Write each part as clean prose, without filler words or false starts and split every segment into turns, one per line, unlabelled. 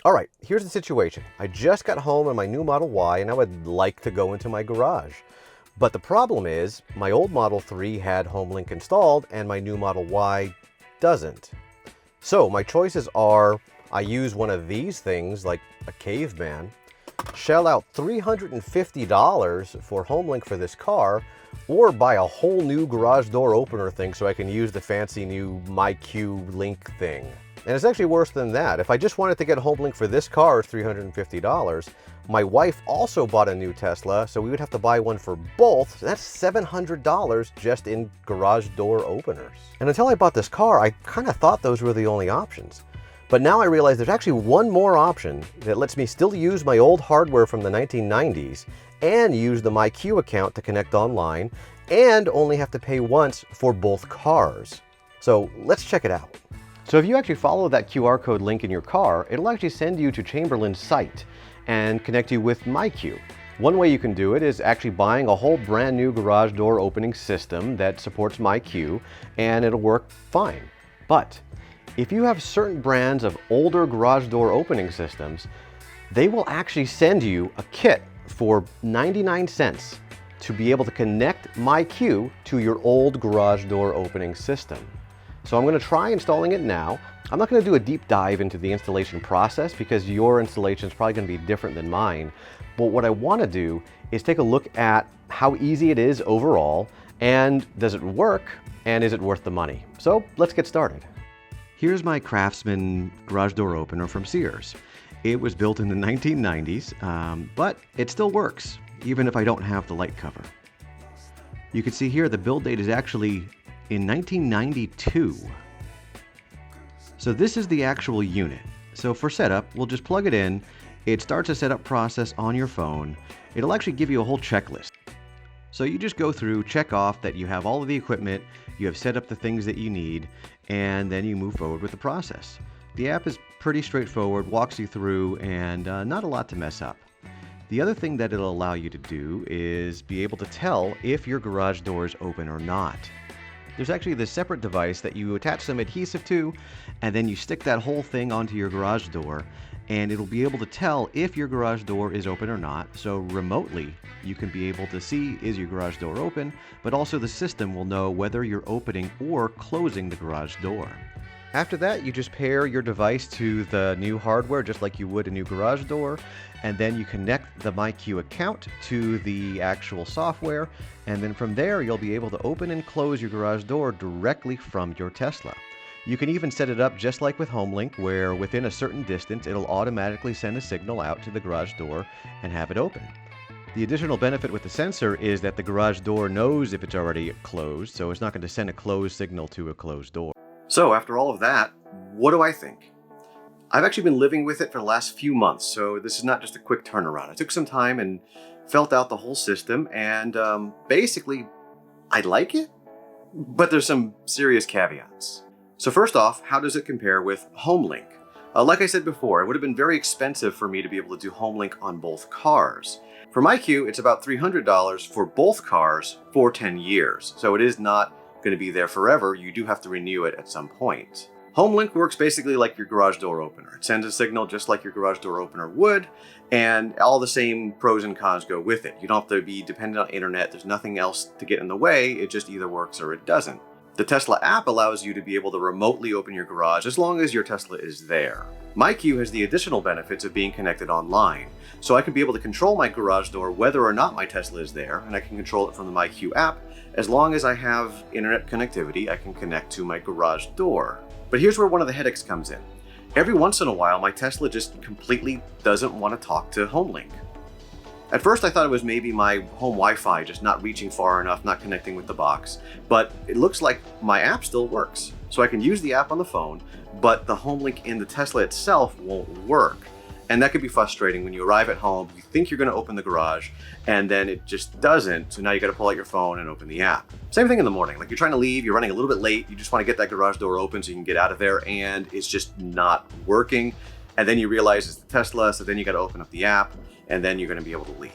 All right, here's the situation. I just got home in my new Model Y and I would like to go into my garage. But the problem is my old Model 3 had HomeLink installed and my new Model Y doesn't. So my choices are I use one of these things like a caveman, shell out $350 for HomeLink for this car, or buy a whole new garage door opener thing so I can use the fancy new MyQ Link thing. And it's actually worse than that. If I just wanted to get HomeLink for this car, it's $350. My wife also bought a new Tesla, so we would have to buy one for both. So that's $700 just in garage door openers. And until I bought this car, I kind of thought those were the only options. But now I realize there's actually one more option that lets me still use my old hardware from the 1990s and use the MyQ account to connect online and only have to pay once for both cars. So let's check it out. So if you actually follow that QR code link in your car, it'll actually send you to Chamberlain's site and connect you with MyQ. One way you can do it is actually buying a whole brand new garage door opening system that supports MyQ, and it'll work fine. But if you have certain brands of older garage door opening systems, they will actually send you a kit for 99 cents to be able to connect MyQ to your old garage door opening system. So I'm going to try installing it now. I'm not going to do a deep dive into the installation process because your installation is probably going to be different than mine. But what I want to do is take a look at how easy it is overall, and does it work, and is it worth the money? So let's get started. Here's my Craftsman garage door opener from Sears. It was built in the 1990s, but it still works, even if I don't have the light cover. You can see here the build date is actually in 1992. So this is the actual unit. So for setup, we'll just plug it in. It starts a setup process on your phone. It'll actually give you a whole checklist. So you just go through, check off that you have all of the equipment, you have set up the things that you need, and then you move forward with the process. The app is pretty straightforward, walks you through, and not a lot to mess up. The other thing that it'll allow you to do is be able to tell if your garage door is open or not. There's actually this separate device that you attach some adhesive to, and then you stick that whole thing onto your garage door, and it'll be able to tell if your garage door is open or not. So remotely, you can be able to see, is your garage door open, but also the system will know whether you're opening or closing the garage door. After that, you just pair your device to the new hardware just like you would a new garage door, and then you connect the MyQ account to the actual software, and then from there you'll be able to open and close your garage door directly from your Tesla. You can even set it up just like with HomeLink, where within a certain distance it'll automatically send a signal out to the garage door and have it open. The additional benefit with the sensor is that the garage door knows if it's already closed, so it's not going to send a closed signal to a closed door. So after all of that, what do I think? I've actually been living with it for the last few months, so this is not just a quick turnaround. I took some time and felt out the whole system, and basically, I like it, but there's some serious caveats. So first off, how does it compare with HomeLink? Like I said before, it would have been very expensive for me to be able to do HomeLink on both cars. For MyQ, it's about $300 for both cars for 10 years, so it is not going to be there forever. You do have to renew it at some point. HomeLink works basically like your garage door opener. It sends a signal just like your garage door opener would, and all the same pros and cons go with it. You don't have to be dependent on internet. There's nothing else to get in the way. It just either works or it doesn't. The Tesla app allows you to be able to remotely open your garage as long as your Tesla is there. MyQ has the additional benefits of being connected online. So I can be able to control my garage door whether or not my Tesla is there, and I can control it from the MyQ app. As long as I have internet connectivity, I can connect to my garage door. But here's where one of the headaches comes in. Every once in a while, my Tesla just completely doesn't want to talk to HomeLink. At first I thought it was maybe my home Wi-Fi just not reaching far enough, not connecting with the box, but it looks like my app still works. So I can use the app on the phone, but the HomeLink in the Tesla itself won't work. And that could be frustrating when you arrive at home, you think you're going to open the garage, and then it just doesn't. So now you got to pull out your phone and open the app. Same thing in the morning. Like you're trying to leave, you're running a little bit late, you just want to get that garage door open so you can get out of there, and it's just not working. And then you realize it's the Tesla, so then you got to open up the app, and then you're going to be able to leave.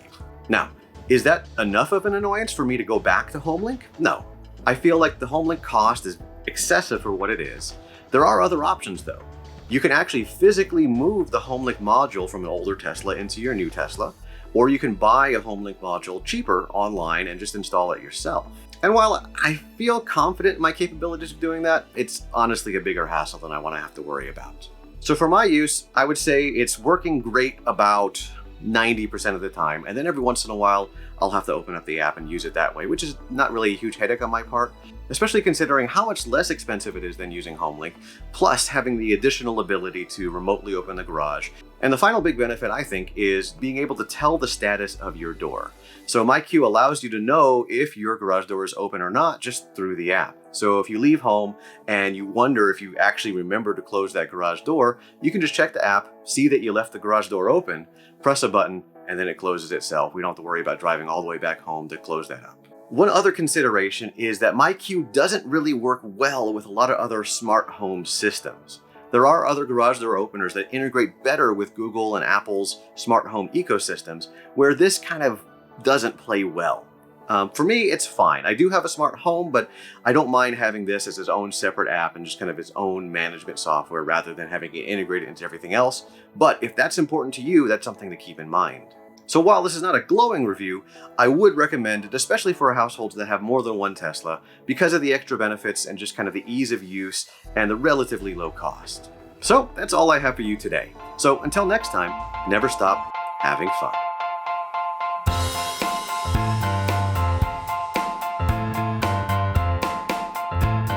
Now, is that enough of an annoyance for me to go back to HomeLink? No. I feel like the HomeLink cost is excessive for what it is. There are other options though. You can actually physically move the HomeLink module from an older Tesla into your new Tesla, or you can buy a HomeLink module cheaper online and just install it yourself. And while I feel confident in my capabilities of doing that, it's honestly a bigger hassle than I want to have to worry about. So for my use, I would say it's working great about 90% of the time, and then every once in a while I'll have to open up the app and use it that way, which is not really a huge headache on my part, especially considering how much less expensive it is than using HomeLink, plus having the additional ability to remotely open the garage. And the final big benefit, I think, is being able to tell the status of your door. So MyQ allows you to know if your garage door is open or not just through the app. So if you leave home and you wonder if you actually remember to close that garage door, you can just check the app, see that you left the garage door open, press a button, and then it closes itself. We don't have to worry about driving all the way back home to close that up. One other consideration is that MyQ doesn't really work well with a lot of other smart home systems. There are other garage door openers that integrate better with Google and Apple's smart home ecosystems, where this kind of doesn't play well. For me, it's fine. I do have a smart home, but I don't mind having this as its own separate app and just kind of its own management software rather than having it integrated into everything else. But if that's important to you, that's something to keep in mind. So while this is not a glowing review, I would recommend it, especially for households that have more than one Tesla, because of the extra benefits and just kind of the ease of use and the relatively low cost. So that's all I have for you today. So until next time, never stop having fun.